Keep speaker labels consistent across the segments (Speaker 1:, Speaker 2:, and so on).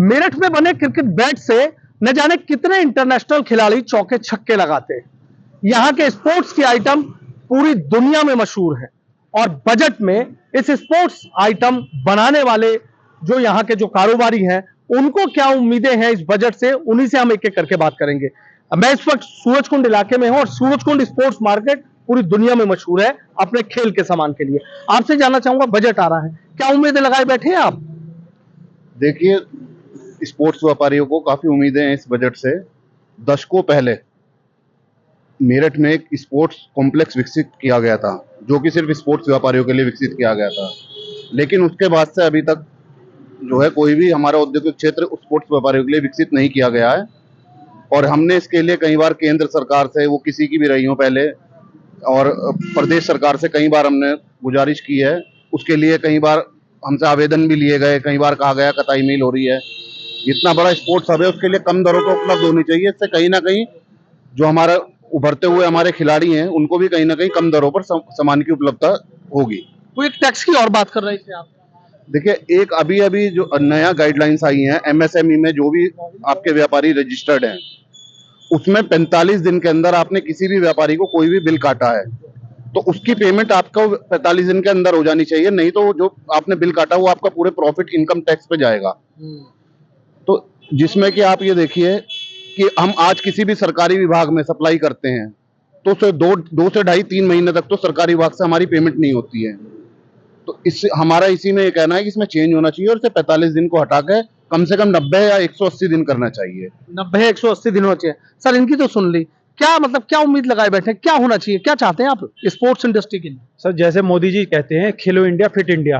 Speaker 1: मेरठ में बने cricket bat से न जाने कितने इंटरनेशनल खिलाड़ी चौके छक्के लगाते हैं। यहाँ के स्पोर्ट्स की आइटम पूरी दुनिया में मशहूर है और बजट में इस स्पोर्ट्स आइटम बनाने वाले जो यहाँ के जो कारोबारी हैं उनको क्या उम्मीदें हैं इस बजट से, उन्हीं से हम एक एक करके बात करेंगे। मैं इस वक्त सूरजकुंड इलाके में हूं और सूरजकुंड स्पोर्ट्स मार्केट पूरी दुनिया में मशहूर है अपने खेल के सामान के लिए। आपसे जानना चाहूंगा, बजट आ रहा है, क्या उम्मीदें लगाए बैठे हैं आप?
Speaker 2: देखिए, स्पोर्ट्स व्यापारियों को काफी उम्मीदें हैं इस बजट से। दशकों पहले मेरठ में एक स्पोर्ट्स कॉम्प्लेक्स विकसित किया गया था, जो कि सिर्फ स्पोर्ट्स व्यापारियों के लिए विकसित किया गया था। लेकिन उसके बाद से अभी तक जो है कोई भी हमारा औद्योगिक क्षेत्र स्पोर्ट्स व्यापारियों के लिए विकसित नहीं किया गया है। और हमने इसके लिए कई बार केंद्र सरकार से, वो किसी की भी रही हो पहले, और प्रदेश सरकार से कई बार हमने गुजारिश की है। उसके लिए कई बार हमसे आवेदन भी लिए गए, कई बार कहा गया कताई मील हो रही है। इतना बड़ा स्पोर्ट्स हब है, उसके लिए कम दरों पर उपलब्ध होनी चाहिए। इससे कहीं ना कहीं जो हमारा उभरते हुए हमारे खिलाड़ी हैं उनको भी कहीं ना कहीं कम दरों पर सामान की उपलब्धता होगी।
Speaker 1: कोई एक टैक्स की और बात कर रहे थे आप?
Speaker 2: देखिए, एक अभी जो नया गाइडलाइंस आई हैं एमएसएमई में, जो भी आपके व्यापारी रजिस्टर्ड हैं, उसमें 45 दिन के अंदर आपने किसी भी व्यापारी को कोई भी बिल काटा है तो उसकी पेमेंट आपको 45 दिन के अंदर हो जानी चाहिए। नहीं तो जो आपने बिल काटा वो आपका पूरे प्रॉफिट इनकम टैक्स पे जाएगा। तो जिसमें कि आप ये देखिए कि हम आज किसी भी सरकारी विभाग में सप्लाई करते हैं तो उसे दो से ढाई 3 महीने तक तो सरकारी विभाग से हमारी पेमेंट नहीं होती है। तो इससे हमारा इसी में ये कहना है कि इसमें चेंज होना चाहिए और इसे 45 दिन को हटा के कम से कम 90 या 180 दिन करना चाहिए।
Speaker 1: 90 180 दिन होना चाहिए। सर, इनकी तो सुन ली, क्या मतलब क्या उम्मीद लगाए बैठे, क्या होना चाहिए, क्या चाहते हैं आप स्पोर्ट्स इंडस्ट्री के लिए?
Speaker 3: सर, जैसे मोदी जी कहते हैं खेलो इंडिया फिट इंडिया,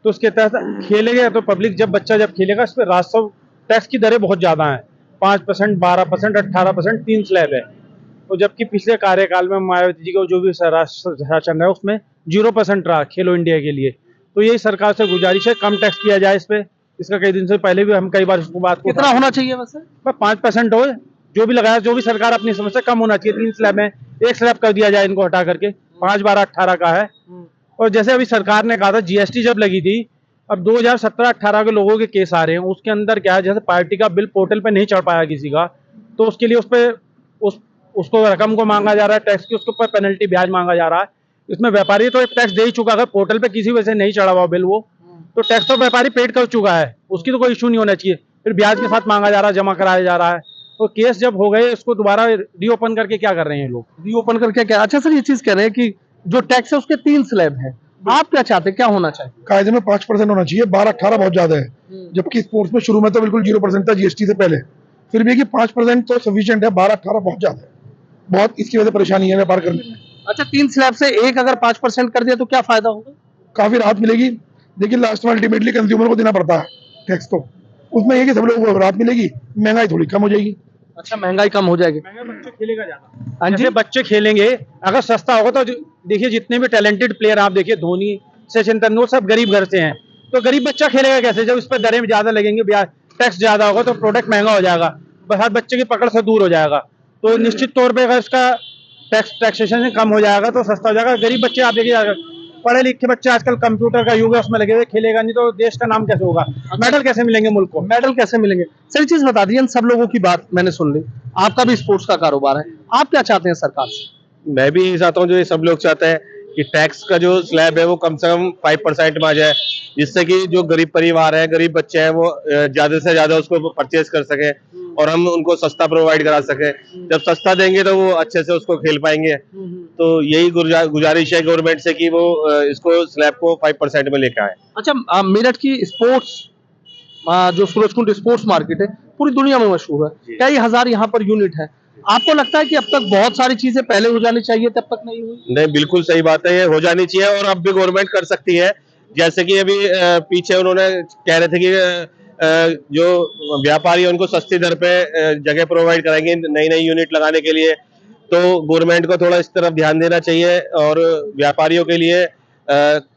Speaker 3: तो उसके तहत खेलेगा तो पब्लिक जब खेलेगा इस पर राजस्व टैक्स की दरें बहुत ज्यादा हैं, 5%, 12%, 18%, 3 स्लैब है। तो जबकि पिछले कार्यकाल में मायावती जी का जो भी शासन है उसमें 0% रहा खेलो इंडिया के लिए। तो यही सरकार से गुजारिश है, कम टैक्स किया जाए इस पे। इसका कई दिन से पहले भी हम कई बार इसको बात को,
Speaker 1: कितना होना चाहिए वैसे?
Speaker 3: 5% हो, जो भी लगाया, जो भी सरकार अपनी समझ से कम होना चाहिए। 3 स्लैब है, 1 स्लैब कर दिया जाए इनको हटा करके, 5, 12, 18 का है। और जैसे अभी सरकार ने कहा था जीएसटी जब लगी थी, अब 2017-18 के लोगों के केस आ रहे हैं, उसके अंदर क्या है, जैसे पार्टी का बिल पोर्टल पे नहीं चढ़ पाया किसी का, तो उसके लिए उसको रकम को मांगा जा रहा है टैक्स की, उसके ऊपर पेनल्टी ब्याज मांगा जा रहा है। इसमें व्यापारी तो एक टैक्स दे ही चुका है, पोर्टल पे किसी वजह से नहीं चढ़ा हुआ बिल, वो तो टैक्स तो व्यापारी पेड कर चुका है, उसकी तो कोई इशू नहीं होना चाहिए। फिर ब्याज के साथ मांगा जा रहा है, जमा कराया जा रहा है। तो केस जब हो गए, इसको दोबारा रीओपन करके क्या कर रहे हैं लोग?
Speaker 1: रीओपन करके क्या? अच्छा सर, ये चीज कह रहे हैं कि जो टैक्स है उसके 3 स्लैब है, आप क्या चाहते हैं, क्या होना चाहिए?
Speaker 4: कायदे में 5% होना चाहिए, 12-18 बहुत ज्यादा है। जबकि स्पोर्ट्स में शुरू में तो बिल्कुल 0% था जीएसटी से पहले। फिर भी 5% तो सफिशिएंट है, 12-18 बहुत ज्यादा है। बहुत इसकी वजह से परेशानी है व्यापार करने में।
Speaker 1: अच्छा, 3 स्लैब से एक अगर 5% कर दिया तो क्या फायदा होगा?
Speaker 4: काफी राहत मिलेगी, लेकिन लास्ट में अल्टीमेटली कंज्यूमर को देना पड़ता है टैक्स। तो उसमें ये कि सब लोगों को राहत मिलेगी, महंगाई थोड़ी कम हो जाएगी।
Speaker 1: अच्छा, महंगाई कम हो जाएगी।
Speaker 3: बच्चे खेलेगा ज्यादा, जैसे बच्चे खेलेंगे, अगर सस्ता होगा तो देखिए जितने भी टैलेंटेड प्लेयर आप देखिए, धोनी, सचिन तेंदुलकर, सब गरीब घर से हैं। तो गरीब बच्चा खेलेगा कैसे जब इस पर दरें ज्यादा लगेंगे, टैक्स ज्यादा होगा तो प्रोडक्ट महंगा हो जाएगा, हर बच्चे की पकड़ से दूर हो जाएगा। तो निश्चित तौर पर अगर इसका टैक्सेशन कम हो जाएगा तो सस्ता हो जाएगा। गरीब बच्चे आप देखिए, पढ़े लिखे बच्चे, आजकल कंप्यूटर का युग है, उसमें लगे हुए, खेलेगा नहीं तो देश का नाम कैसे होगा? मेडल कैसे मिलेंगे मुल्क को?
Speaker 1: मेडल कैसे मिलेंगे? सर, चीज बता दी, सब लोगों की बात मैंने सुन ली। आपका भी स्पोर्ट्स का कारोबार है, आप क्या चाहते हैं सरकार से?
Speaker 5: मैं भी चाहता हूँ, जो ये सब लोग चाहते हैं कि टैक्स का जो स्लैब है वो कम से कम 5% में आ जाए, जिससे कि जो गरीब परिवार है, गरीब बच्चे हैं, वो ज्यादा से ज्यादा उसको परचेज कर सके और हम उनको सस्ता प्रोवाइड करा सके। जब सस्ता देंगे तो वो अच्छे से उसको खेल पाएंगे। तो यही गुजारिश है गवर्नमेंट से कि वो इसको स्लैब को 5% में लेकर आए।
Speaker 1: अच्छा, मेरठ की स्पोर्ट्स जो सूरजकुंड स्पोर्ट्स मार्केट है पूरी दुनिया में मशहूर है, कई हजार यहाँ पर यूनिट है। आपको लगता है कि अब तक बहुत सारी चीजें पहले हो जानी चाहिए, तब तक नहीं हुई?
Speaker 5: नहीं, बिल्कुल सही बात है, ये हो जानी चाहिए और अब भी गवर्नमेंट कर सकती है। जैसे कि अभी पीछे उन्होंने कह रहे थे कि जो व्यापारी है उनको सस्ती दर पे जगह प्रोवाइड कराएंगे नई नई यूनिट लगाने के लिए। तो गवर्नमेंट को थोड़ा इस तरफ ध्यान देना चाहिए और व्यापारियों के लिए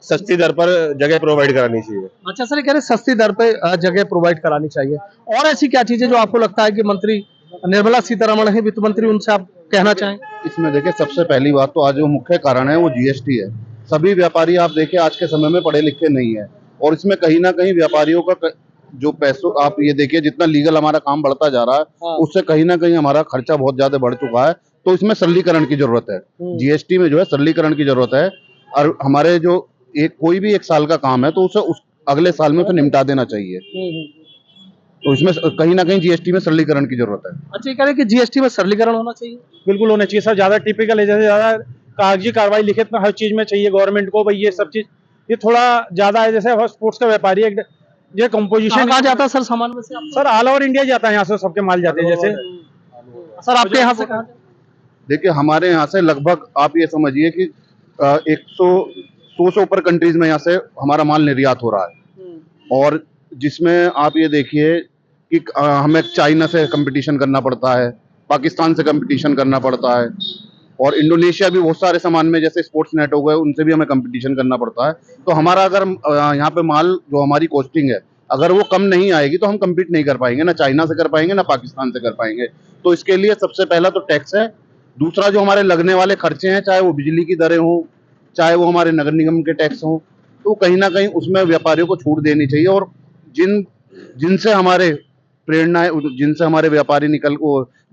Speaker 5: सस्ती दर पर जगह प्रोवाइड करानी चाहिए।
Speaker 1: अच्छा सर, ये कह रहे सस्ती दर पे जगह प्रोवाइड करानी चाहिए। और ऐसी क्या चीजें जो आपको लगता है कि मंत्री निर्मला सीतारमण है, वित्त मंत्री, उनसे आप कहना चाहें?
Speaker 2: इसमें देखिए, सबसे पहली बात तो आज जो मुख्य कारण है वो जीएसटी है। सभी व्यापारी आप देखिए आज के समय में पढ़े लिखे नहीं है और इसमें कहीं ना कहीं व्यापारियों का जो पैसों, आप ये देखिए जितना लीगल हमारा काम बढ़ता जा रहा है उससे कहीं ना कहीं हमारा खर्चा बहुत ज्यादा बढ़ चुका है। तो इसमें सरलीकरण की जरूरत है, जीएसटी में जो है सरलीकरण की जरूरत है। और हमारे जो कोई भी 1 साल का काम है तो उसे अगले साल में उसे निपटा देना चाहिए। तो इसमें कहीं ना कहीं जीएसटी में सरलीकरण की जरूरत है।
Speaker 1: अच्छा, ये कह रहे हैं कि जीएसटी में सरलीकरण होना चाहिए।
Speaker 3: बिल्कुल होना चाहिए सर, ज्यादा टिपिकल है, जैसे ज्यादा कागजी कार्रवाई लिखित में हर चीज में चाहिए गवर्नमेंट को भाई, ये सब चीज ये थोड़ा ज्यादा है। जैसे स्पोर्ट्स का व्यापारी है, ये कंपोजिशन
Speaker 1: कहाँ जाता है सर सामान में से?
Speaker 3: सर ऑल ओवर इंडिया जाता है, यहाँ से सबके माल जाते हैं। जैसे
Speaker 1: सर आपके यहाँ से कहाँ?
Speaker 2: देखिए हमारे यहाँ से लगभग आप ये समझिए कि 100 से ऊपर कंट्रीज में यहाँ से हमारा माल निर्यात हो रहा है। और जिसमें आप ये देखिए कि हमें चाइना से कंपटीशन करना पड़ता है, पाकिस्तान से कंपटीशन करना पड़ता है, और इंडोनेशिया भी बहुत सारे सामान में, जैसे स्पोर्ट्स नेट हो गए, उनसे भी हमें कंपटीशन करना पड़ता है। तो हमारा अगर यहाँ पे माल जो हमारी कॉस्टिंग है अगर वो कम नहीं आएगी तो हम कम्पीट नहीं कर पाएंगे, ना चाइना से कर पाएंगे ना पाकिस्तान से कर पाएंगे। तो इसके लिए सबसे पहला तो टैक्स है। दूसरा जो हमारे लगने वाले खर्चे हैं, चाहे वो बिजली की दरें हों, चाहे वो हमारे नगर निगम के टैक्स हों, तो कहीं ना कहीं उसमें व्यापारियों को छूट देनी चाहिए। और जिनसे हमारे प्रेरणा है, जिनसे हमारे व्यापारी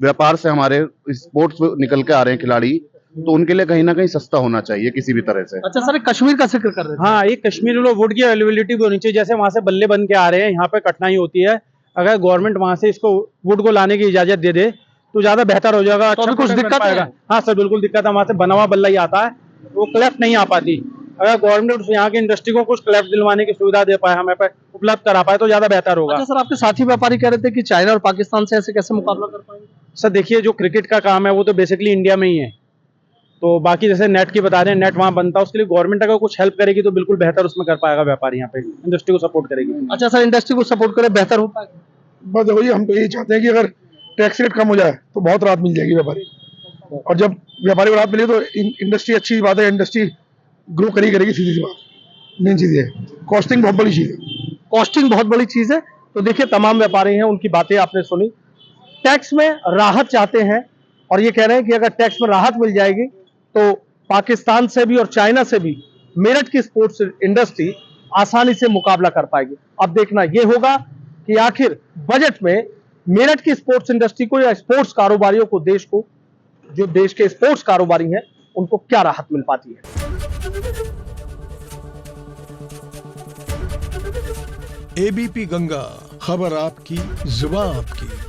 Speaker 2: व्यापार से हमारे स्पोर्ट्स निकल के आ रहे हैं खिलाड़ी, तो उनके लिए कहीं ना कहीं सस्ता होना चाहिए किसी भी तरह से।
Speaker 1: अच्छा सर, कश्मीर का जिक्र कर रहे थे।
Speaker 3: हाँ, ये कश्मीर में वुड की अवेलेबिलिटी भी होनी चाहिए। जैसे वहां से बल्ले बन के आ रहे हैं, यहाँ पे कठिनाई होती है, अगर गवर्नमेंट वहां से इसको वुड को लाने की इजाजत दे दे तो ज्यादा बेहतर हो जाएगा।
Speaker 1: तो अभी कुछ दिक्कत है?
Speaker 3: हाँ सर, बिल्कुल दिक्कत है। वहां से बना हुआ बल्ला ही आता है, वो क्लेफ्ट नहीं आ पाती। अगर गवर्नमेंट यहाँ की इंडस्ट्री को कुछ क्लेफ्ट दिलवाने की सुविधा दे पाए, हमें पे उपलब्ध करा पाए, तो ज्यादा बेहतर होगा।
Speaker 1: अच्छा सर, आपके साथी व्यापारी कह रहे थे कि चाइना और पाकिस्तान से ऐसे कैसे मुकाबला कर पाएंगे?
Speaker 3: सर देखिए, जो क्रिकेट का काम है वो तो बेसिकली इंडिया में ही है, तो बाकी जैसे नेट की बता रहे हैं, नेट वहाँ बनता है, उसके लिए गवर्नमेंट अगर कुछ हेल्प करेगी तो बिल्कुल बेहतर उसमें कर पाएगा व्यापारी, यहाँ पे इंडस्ट्री को सपोर्ट करेगी।
Speaker 1: अच्छा सर, इंडस्ट्री को सपोर्ट करे बेहतर हो पाएगा।
Speaker 4: बस देखो जी, हम तो यही चाहते हैं कि अगर टैक्स रेट कम हो जाए तो बहुत राहत मिल जाएगी व्यापारी, और जब व्यापारी को राहत मिले तो इंडस्ट्री अच्छी बात है, इंडस्ट्री ग्रो करेगी। सीधी सी बात, मेन चीज है कॉस्टिंग बहुत बड़ी चीज है।
Speaker 1: कॉस्टिंग बहुत बड़ी चीज है। तो देखिए, तमाम व्यापारी हैं, उनकी बातें आपने सुनी। टैक्स में राहत चाहते हैं और ये कह रहे हैं कि अगर टैक्स में राहत मिल जाएगी तो पाकिस्तान से भी और चाइना से भी मेरठ की स्पोर्ट्स इंडस्ट्री आसानी से मुकाबला कर पाएगी। अब देखना यह होगा कि आखिर बजट में मेरठ की स्पोर्ट्स इंडस्ट्री को या स्पोर्ट्स कारोबारियों को, देश को, जो देश के स्पोर्ट्स कारोबारी हैं, उनको क्या राहत मिल पाती है।
Speaker 6: एबीपी गंगा, खबर आपकी, जुबान आपकी।